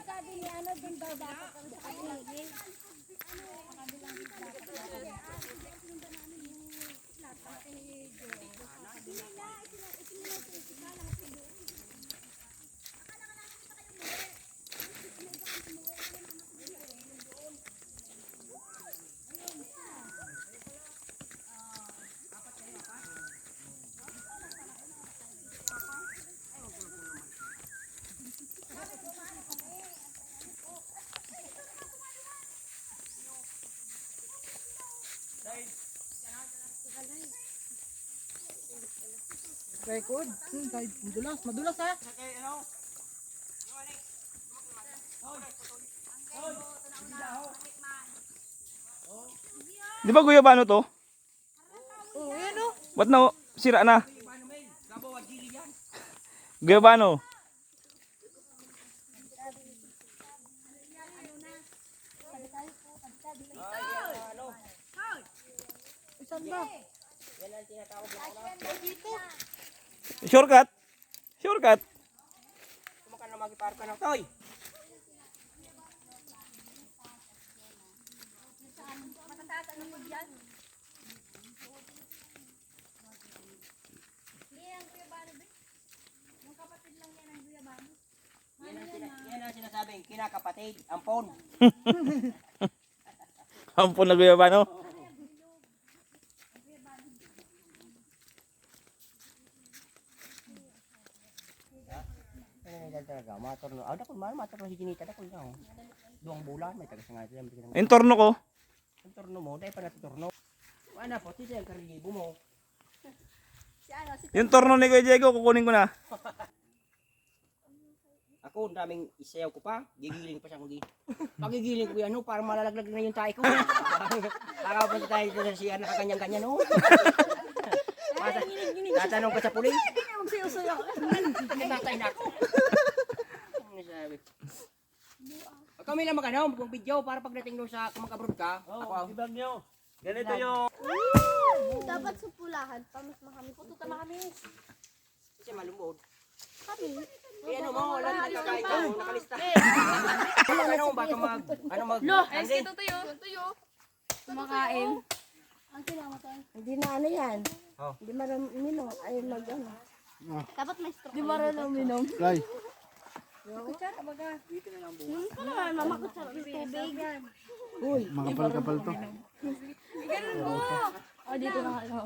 sabi niya, ano din daw dapat sa kaligid. Record. Madulas, madulas ha. Di ba guyabano to? Oh, yan oh. Ba't na sira na? Guyabano. Isan ba? Shortcut? Shortcut? Kumakan na magiparka ng toy. Yan ang sinasabing kinakapatid, ampon. Ampun na guyabano. Talaga, maturno. Ah, dakon man maturno si Ginita dakon na. Duang bulan may taga sangay sila. Yung torno ko. Ang turno mo, dai pa na turno. Ana po, si Sel karibo mo. Yung torno ni Kuya Diego, kukunin ko na. Ako, daming isayaw ko pa. Gigiling pa siya kung pagigiling ko yan, no, para malalaglag na yung tayo ko. Nakapunta tayo dito sa siya, nakaganyan-ganyan, no. Tatanong ka sa pulis. Namatay na ako. Ano sabi? Kami lang mag-ano, mag-video para pagdating doon sa kumag-abroad ka. Ako, Ibag nyo. Ganito yung... Dapat supulahan pa, mas makamis. Puto ta makamis. kasi malumbod. Kami. Eh ano mo, wala na kakain ko, nakalista. Ano, baka mag... Ay, sino tuyo? Kumakain. Ang kinamatay. Hindi na ano yan. Oh. Hindi maraminom. Ay mag ano. Dapat may stroke. Di marunong minom. Lai. Kutsara baga. Ano naman, mamakutsara ng tubig. Makapal-kapal to. Ganun mo. Oh, dito na kayo.